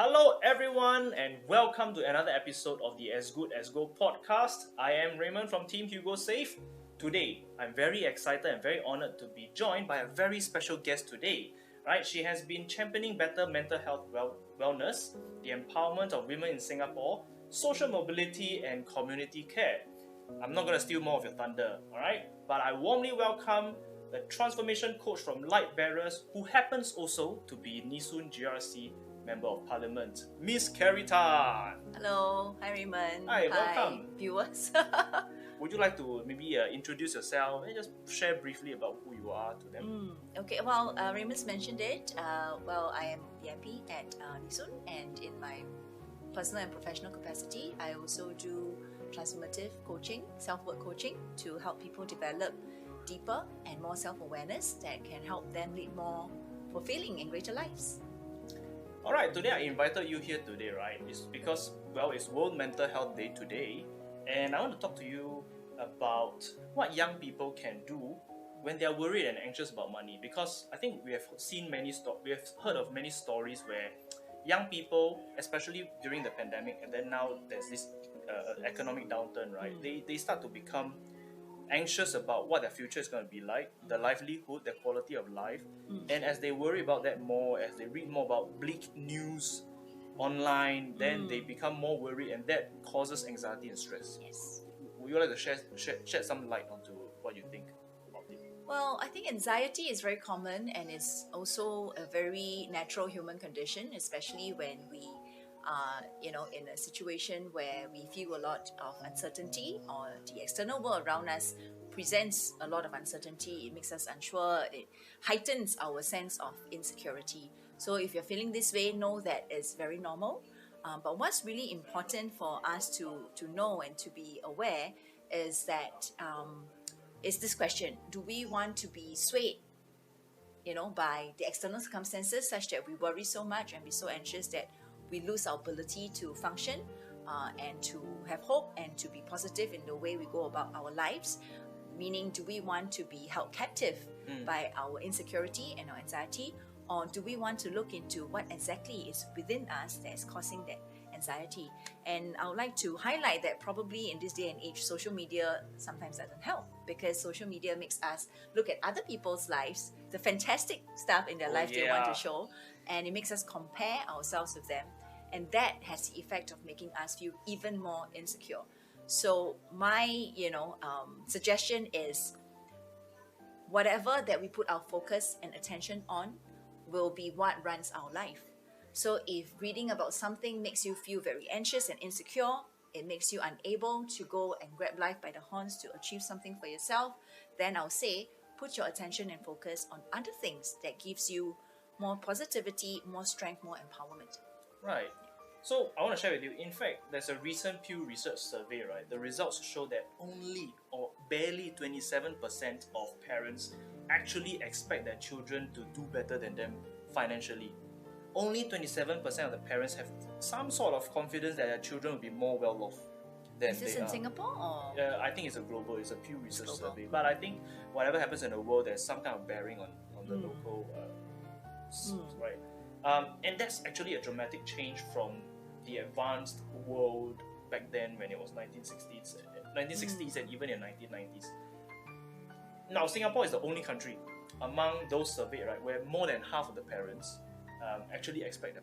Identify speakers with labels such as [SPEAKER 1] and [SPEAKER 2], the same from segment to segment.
[SPEAKER 1] Hello, everyone, and welcome to another episode of the As Good As Go podcast. I am Raymond from Team Hugo Safe. Today, I'm very excited and very honored to be joined by a very special guest today. Right, she has been championing better mental health wellness, the empowerment of women in Singapore, social mobility, and community care. I'm not going to steal more of your thunder, all right? But I warmly welcome the transformation coach from Lightbearers, who happens also to be Nisun GRC Member of Parliament, Miss Carrie Tan.
[SPEAKER 2] Hello, hi Raymond.
[SPEAKER 1] Hi, welcome.
[SPEAKER 2] Viewers.
[SPEAKER 1] Would you like to maybe introduce yourself and just share briefly about who you are to them?
[SPEAKER 2] Okay, Raymond's mentioned it. I am PMP at Nisun, and in my personal and professional capacity, I also do transformative coaching, self-work coaching to help people develop deeper and more self-awareness that can help them lead more fulfilling and greater lives.
[SPEAKER 1] Alright, today I invited you here today, right? It's because, it's World Mental Health Day today, and I want to talk to you about what young people can do when they are worried and anxious about money. Because I think we have heard of many stories where young people, especially during the pandemic, and then now there's this economic downturn, right? They start to become anxious about what their future is going to be like, the livelihood, the quality of life. And as they worry about that more, as they read more about bleak news online, then they become more worried, and that causes anxiety and stress.
[SPEAKER 2] Yes.
[SPEAKER 1] Would you like to shed some light onto what you think about it?
[SPEAKER 2] Well, I think anxiety is very common and is also a very natural human condition, especially when we are, in a situation where we feel a lot of uncertainty, or the external world around us presents a lot of uncertainty. It makes us unsure. It heightens our sense of insecurity. So if you're feeling this way, know that it's very normal. But what's really important for us to know and to be aware is that is this question: do we want to be swayed, by the external circumstances, such that we worry so much and be so anxious that we lose our ability to function and to have hope and to be positive in the way we go about our lives? Meaning, do we want to be held captive by our insecurity and our anxiety, or do we want to look into what exactly is within us that is causing that anxiety? And I would like to highlight that probably in this day and age, social media sometimes doesn't help, because social media makes us look at other people's lives, the fantastic stuff in their life they want to show, and it makes us compare ourselves with them, and that has the effect of making us feel even more insecure. So my suggestion is, whatever that we put our focus and attention on will be what runs our life. So if reading about something makes you feel very anxious and insecure, it makes you unable to go and grab life by the horns to achieve something for yourself, then I'll say put your attention and focus on other things that gives you more positivity, more strength, more empowerment.
[SPEAKER 1] Right. So I want to share with you, in fact, there's a recent Pew Research survey, right? The results show that only or barely 27% of parents actually expect their children to do better than them financially. Only 27% of the parents have some sort of confidence that their children will be more well off than
[SPEAKER 2] Is this
[SPEAKER 1] they
[SPEAKER 2] in
[SPEAKER 1] are.
[SPEAKER 2] Singapore or?
[SPEAKER 1] I think it's a Pew Research survey. But I think whatever happens in the world, there's some kind of bearing on the local, right? And that's actually a dramatic change from the advanced world back then, when it was 1960s and even in 1990s. Now, Singapore is the only country among those surveyed, right, where more than half of the parents actually expect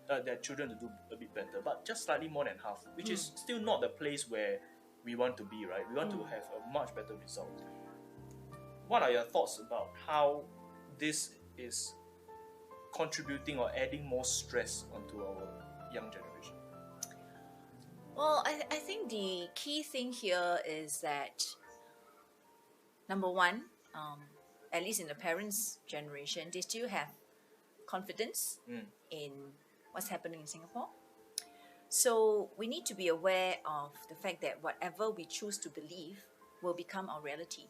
[SPEAKER 1] their children to do a bit better, but just slightly more than half, which is still not the place where we want to be, right? We want to have a much better result. What are your thoughts about how this is contributing or adding more stress onto our young generation?
[SPEAKER 2] Well, I think the key thing here is that, number one, at least in the parents' generation, they still have confidence in what's happening in Singapore. So we need to be aware of the fact that whatever we choose to believe will become our reality.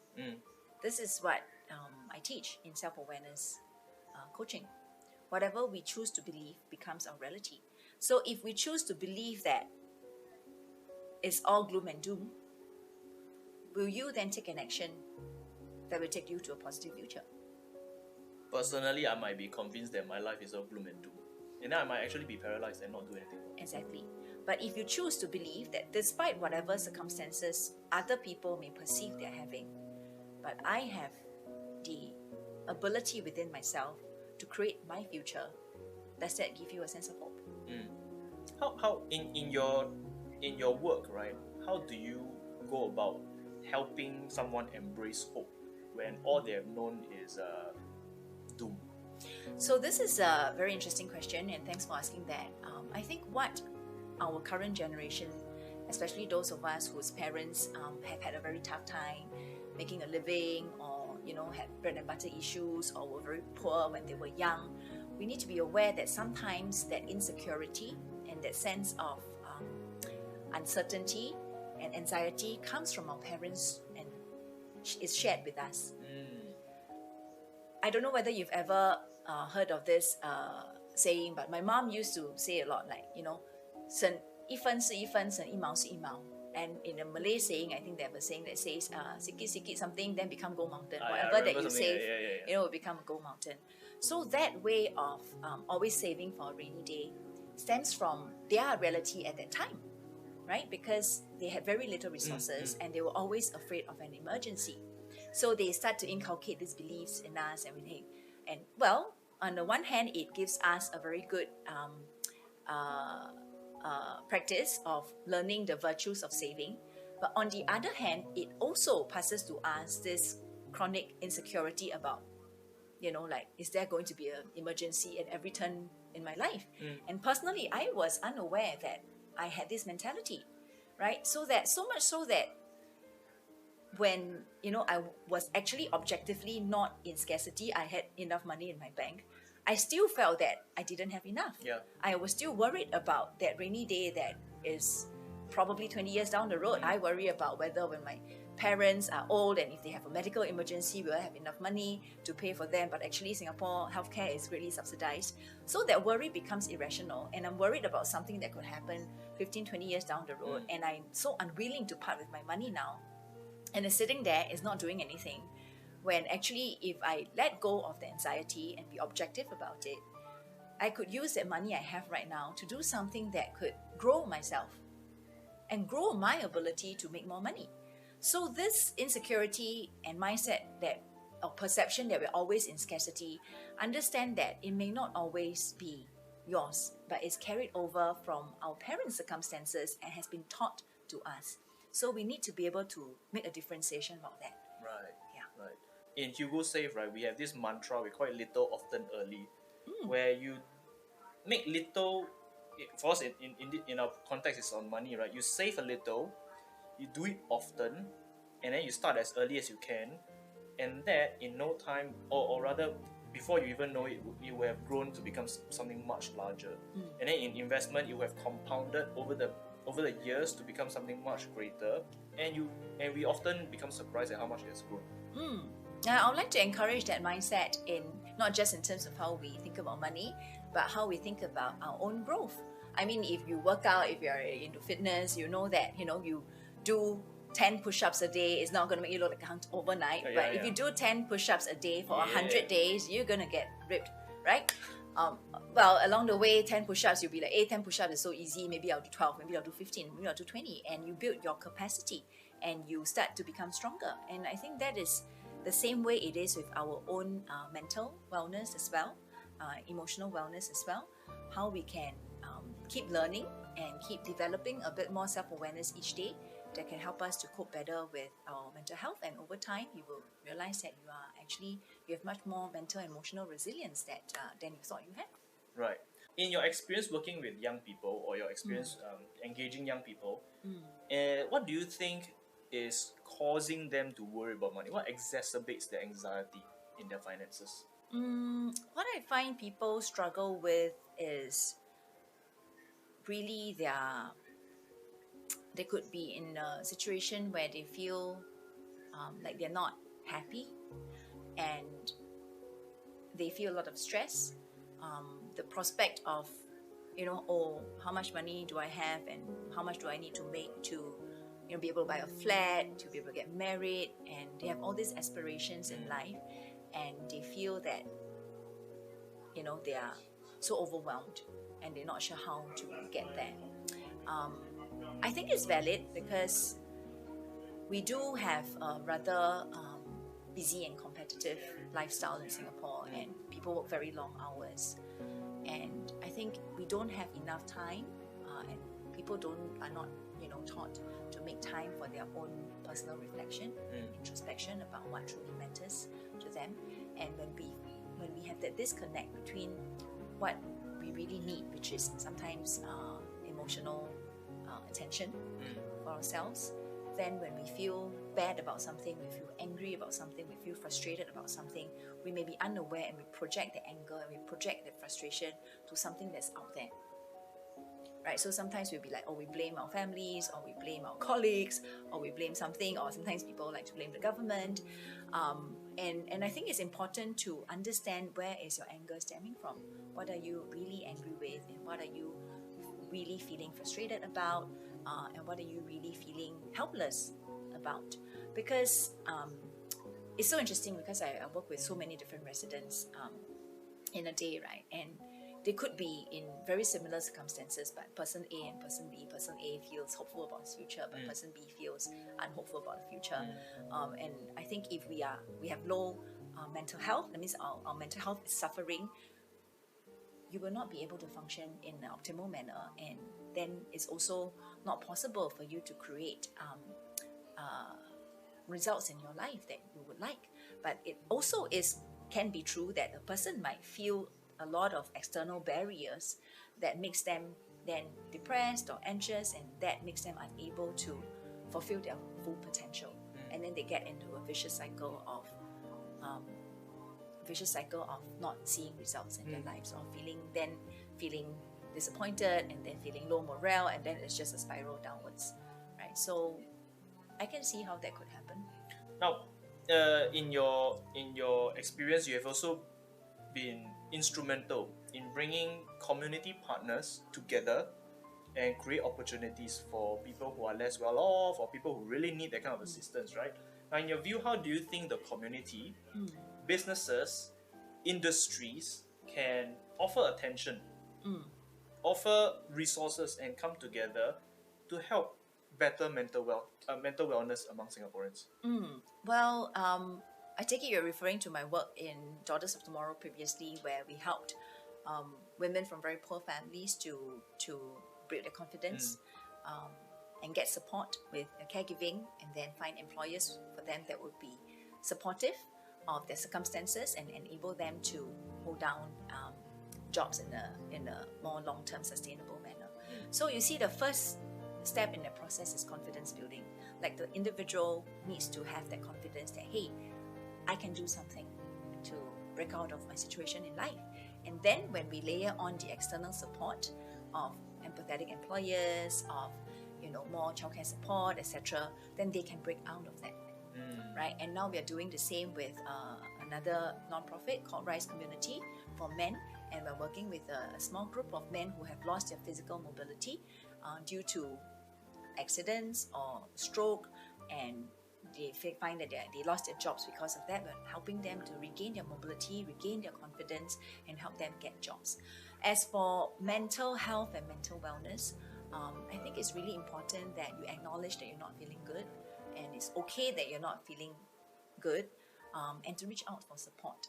[SPEAKER 2] This is what I teach in self-awareness coaching. Whatever we choose to believe becomes our reality. So if we choose to believe that it's all gloom and doom, will you then take an action that will take you to a positive future?
[SPEAKER 1] Personally, I might be convinced that my life is all gloom and doom. And then I might actually be paralyzed and not do anything.
[SPEAKER 2] Exactly. But if you choose to believe that despite whatever circumstances other people may perceive they're having, but I have the ability within myself to create my future, does that give you a sense of hope?
[SPEAKER 1] How in your work, right? How do you go about helping someone embrace hope when all they have known is doom?
[SPEAKER 2] So this is a very interesting question, and thanks for asking that. I think what our current generation, especially those of us whose parents have had a very tough time making a living, or had bread and butter issues, or were very poor when they were young, we need to be aware that sometimes that insecurity and that sense of uncertainty and anxiety comes from our parents and is shared with us. I don't know whether you've ever heard of this saying, but my mom used to say a lot, like, 省一分是一分，省一毛是一毛. And in a Malay saying, I think they have a saying that says, sikit sikit something, then become gold mountain. Whatever that you save, will become a gold mountain. So that way of always saving for a rainy day stems from their reality at that time, right? Because they had very little resources and they were always afraid of an emergency. So they start to inculcate these beliefs in us, and we think, and well, on the one hand, it gives us a very good practice of learning the virtues of saving. But on the other hand, it also passes to us this chronic insecurity about, like, is there going to be an emergency at every turn in my life? And personally, I was unaware that I had this mentality, right? So much so that when, I was actually objectively not in scarcity, I had enough money in my bank, I still felt that I didn't have enough.
[SPEAKER 1] Yeah.
[SPEAKER 2] I was still worried about that rainy day that is probably 20 years down the road. I worry about whether when my parents are old and if they have a medical emergency, will I have enough money to pay for them? But actually, Singapore healthcare is really subsidized. So that worry becomes irrational, and I'm worried about something that could happen 15, 20 years down the road, and I'm so unwilling to part with my money now. And it's sitting there, it's not doing anything. When actually, if I let go of the anxiety and be objective about it, I could use that money I have right now to do something that could grow myself and grow my ability to make more money. So this insecurity and mindset or perception that we're always in scarcity, understand that it may not always be yours, but it's carried over from our parents' circumstances and has been taught to us. So we need to be able to make a differentiation about that.
[SPEAKER 1] Right.
[SPEAKER 2] Yeah.
[SPEAKER 1] Right. In Hugo Save, right, we have this mantra, we call it little, often, early, where you make little, for us in our context, it's on money, right? You save a little, you do it often, and then you start as early as you can, and that in no time, or rather, before you even know it, you will have grown to become something much larger. And then in investment, you have compounded over the years to become something much greater, and we often become surprised at how much it has grown.
[SPEAKER 2] Now, I would like to encourage that mindset in not just in terms of how we think about money, but how we think about our own growth. I mean, if you work out, if you're into fitness, you know that, you do 10 push-ups a day, it's not going to make you look like a hunk overnight. But if you do 10 push-ups a day for 100 days, you're going to get ripped, right? Well, along the way, 10 push-ups, you'll be like, hey, 10 push-ups is so easy, maybe I'll do 12, maybe I'll do 15, maybe I'll do 20. And you build your capacity and you start to become stronger. And I think that is the same way it is with our own mental wellness as well, emotional wellness as well, how we can keep learning and keep developing a bit more self-awareness each day that can help us to cope better with our mental health. And over time, you will realize that you have much more mental and emotional resilience than you thought you had.
[SPEAKER 1] Right. In your experience working with young people, or your experience engaging young people, what do you think is causing them to worry about money? What exacerbates their anxiety in their finances?
[SPEAKER 2] What I find people struggle with is really they could be in a situation where they feel like they're not happy and they feel a lot of stress. The prospect of, how much money do I have and how much do I need to make to be able to buy a flat, to be able to get married, and they have all these aspirations in life, and they feel that they are so overwhelmed and they're not sure how to get there. I think it's valid because we do have a rather busy and competitive lifestyle in Singapore, and people work very long hours. And I think we don't have enough time, and people are not taught to make time for their own personal reflection, introspection about what truly matters to them. And when we have that disconnect between what we really need, which is sometimes emotional attention for ourselves, then when we feel bad about something, we feel angry about something, we feel frustrated about something, we may be unaware and we project the anger and we project the frustration to something that's out there. Right? So sometimes we'll be like, we blame our families, or we blame our colleagues, or we blame something, or sometimes people like to blame the government. And I think it's important to understand where is your anger stemming from. What are you really angry with, and what are you really feeling frustrated about, and what are you really feeling helpless about? Because it's so interesting, because I work with so many different residents in a day, right? And they could be in very similar circumstances, but person A and person B, person A feels hopeful about his future, but person B feels unhopeful about the future. And I think if we have low mental health, that means our mental health is suffering, you will not be able to function in an optimal manner, and then it's also not possible for you to create results in your life that you would like. But it also can be true that a person might feel a lot of external barriers that makes them then depressed or anxious, and that makes them unable to fulfill their full potential. And then they get into a vicious cycle of not seeing results in their lives, or feeling disappointed, and then feeling low morale, and then it's just a spiral downwards, right? So I can see how that could happen.
[SPEAKER 1] Now, in your experience, you have also been instrumental in bringing community partners together and create opportunities for people who are less well off, or people who really need that kind of assistance, right? Now, in your view, how do you think the community, businesses, industries can offer attention, offer resources, and come together to help better mental wellness among Singaporeans?
[SPEAKER 2] Well, I take it you're referring to my work in Daughters of Tomorrow previously, where we helped women from very poor families to build their confidence and get support with caregiving, and then find employers for them that would be supportive of their circumstances and enable them to hold down jobs in a more long-term sustainable manner. So you see, the first step in that process is confidence building. Like, the individual needs to have that confidence that, hey, I can do something to break out of my situation in life. And then when we layer on the external support of empathetic employers, of more childcare support, etc., then they can break out of that. Right? And now we are doing the same with another non-profit called Rise Community for men, and we're working with a small group of men who have lost their physical mobility due to accidents or stroke, and they find that they lost their jobs because of that. We're helping them to regain their mobility, regain their confidence, and help them get jobs. As for mental health and mental wellness, I think it's really important that you acknowledge that you're not feeling good, and it's okay that you're not feeling good, and to reach out for support.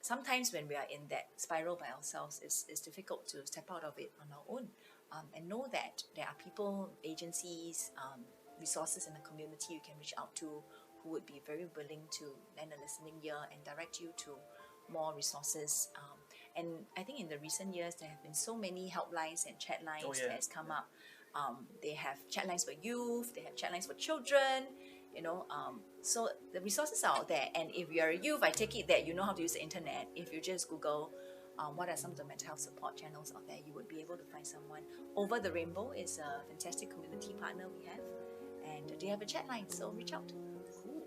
[SPEAKER 2] Sometimes when we are in that spiral by ourselves, it's difficult to step out of it on our own, and know that there are people, agencies, resources in the community you can reach out to, who would be very willing to lend a listening ear and direct you to more resources. And I think in the recent years, there have been so many helplines and chat lines that has come up. They have chat lines for youth, they have chat lines for children, so the resources are out there. And if you're a youth, I take it that you know how to use the internet. If you just Google what are some of the mental health support channels out there, you would be able to find someone. Over the Rainbow is a fantastic community partner we have, and they have a chat line, so reach out.
[SPEAKER 1] Cool.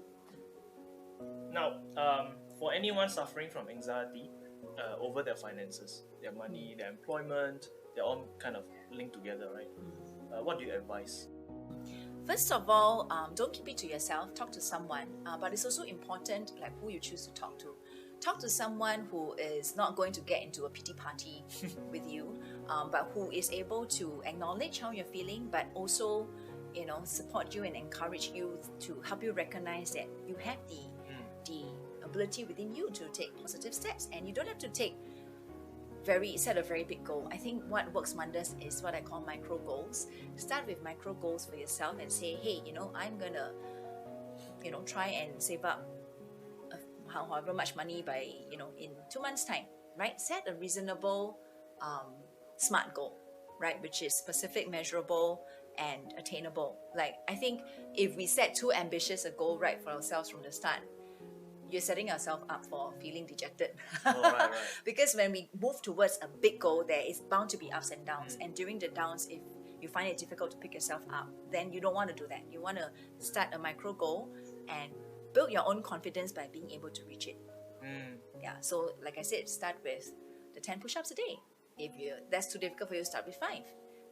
[SPEAKER 1] Now, for anyone suffering from anxiety over their finances, their money, their employment, they're all kind of linked together, right? What do you advise?
[SPEAKER 2] First of all, don't keep it to yourself. Talk to someone. But it's also important, like, who you choose to talk to. talk to someone who is not going to get into a pity party with you, but who is able to acknowledge how you're feeling, but also, support you and encourage you to help you recognize that you have the ability within you to take positive steps, and you don't have to set a very big goal. I think what works wonders is what I call micro goals. Start with micro goals for yourself and say, hey, I'm gonna, try and save up however much money by, in 2 months' time, right? Set a reasonable, SMART goal, right? Which is specific, measurable, and attainable. Like, I think if we set too ambitious a goal right for ourselves from the start, you're setting yourself up for feeling dejected.
[SPEAKER 1] Right.
[SPEAKER 2] Because when we move towards a big goal, there is bound to be ups and downs. And during the downs, if you find it difficult to pick yourself up, then you don't want to do that. You want to start a micro goal and build your own confidence by being able to reach it. Yeah, so like I said, start with the 10 push-ups a day. If that's too difficult for you, start with 5.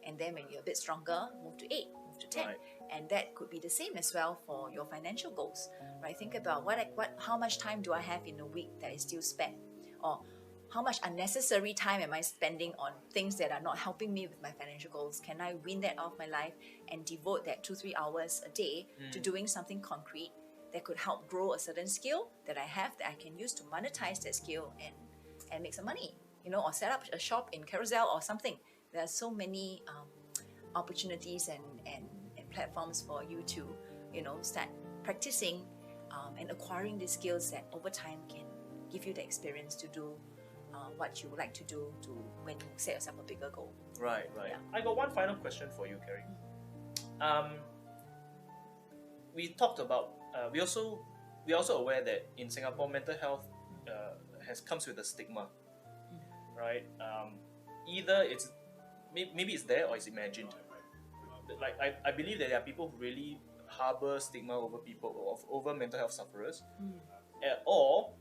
[SPEAKER 2] And then when you're a bit stronger, move to 8, move to 10.
[SPEAKER 1] Right.
[SPEAKER 2] And that could be the same as well for your financial goals, right? Think about how much time do I have in a week that is still spent? Or how much unnecessary time am I spending on things that are not helping me with my financial goals? Can I wean that off my life and devote that 2-3 hours a day to doing something concrete that could help grow a certain skill that I have that I can use to monetize that skill and make some money, or set up a shop in Carousel or something. There are so many opportunities and platforms for you to, start practicing and acquiring the skills that over time can give you the experience to do what you would like to do when you set yourself a bigger goal.
[SPEAKER 1] Right.
[SPEAKER 2] Yeah.
[SPEAKER 1] I got one final question for you, Carrie. We talked about we're also aware that in Singapore, mental health comes with a stigma, right? Either it's maybe it's there or it's imagined. Like I believe that there are people who really harbor stigma over mental health sufferers, or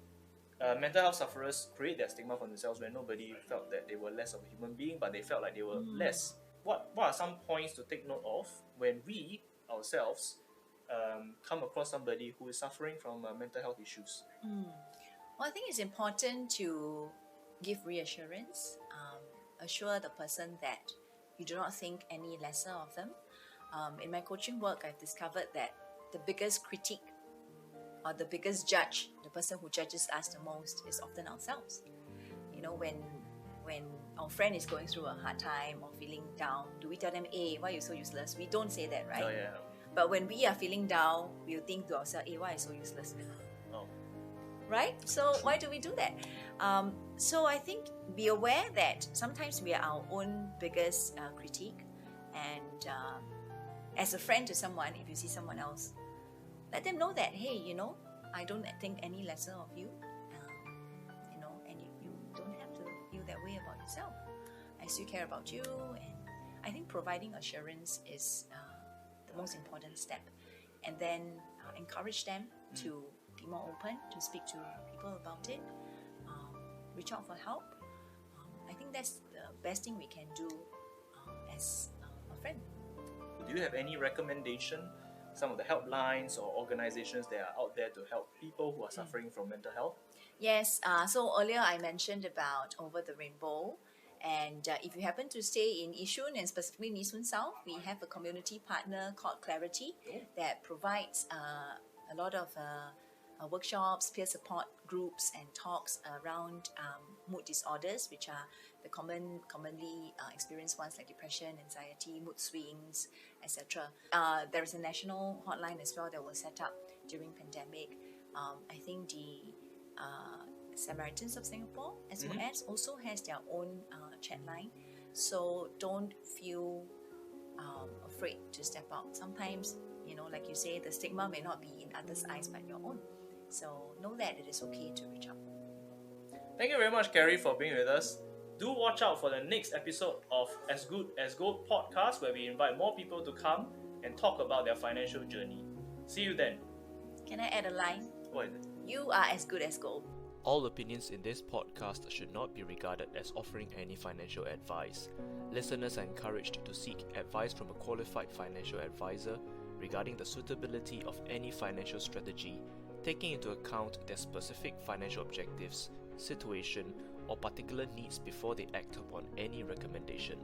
[SPEAKER 1] mental health sufferers create their stigma for themselves when nobody felt that they were less of a human being, but they felt like they were less. What are some points to take note of when we ourselves come across somebody who is suffering from mental health issues?
[SPEAKER 2] Well, I think it's important to give reassurance, assure the person that you do not think any lesser of them. In my coaching work, I've discovered that the biggest critique or the biggest judge, the person who judges us the most, is often ourselves. When our friend is going through a hard time or feeling down, do we tell them, hey, why are you so useless? We don't say that, right?
[SPEAKER 1] Oh, yeah.
[SPEAKER 2] But when we are feeling down, we'll think to ourselves, hey, why are you so useless? Right? So why do we do that? So I think be aware that sometimes we are our own biggest critique, and as a friend to someone, if you see someone else, let them know that, hey, I don't think any lesser of you, and you don't have to feel that way about yourself. I still care about you, and I think providing assurance is the most important step, and then encourage them to be more open, to speak to people about it, reach out for help. I think that's the best thing we can do as a friend.
[SPEAKER 1] Do you have any recommendation, some of the helplines or organizations that are out there to help people who are suffering from mental health?
[SPEAKER 2] Yes, so earlier I mentioned about Over the Rainbow, and if you happen to stay in Yishun and specifically Nee Soon South, we have a community partner called Clarity that provides a lot of workshops, peer support groups, and talks around mood disorders, which are the commonly experienced ones like depression, anxiety, mood swings, etc. There is a national hotline as well that was set up during pandemic. I think the Samaritans of Singapore, SOS, also has their own chat line. So don't feel afraid to step out. Sometimes, like you say, the stigma may not be in others' eyes but your own. So know that it is okay to reach out.
[SPEAKER 1] Thank you very much, Carrie, for being with us. Do watch out for the next episode of As Good As Gold podcast, where we invite more people to come and talk about their financial journey. See you then.
[SPEAKER 2] Can I add a line?
[SPEAKER 1] What is it?
[SPEAKER 2] You are as good as gold.
[SPEAKER 3] All opinions in this podcast should not be regarded as offering any financial advice. Listeners are encouraged to seek advice from a qualified financial advisor regarding the suitability of any financial strategy taking into account their specific financial objectives, situation, or particular needs before they act upon any recommendation.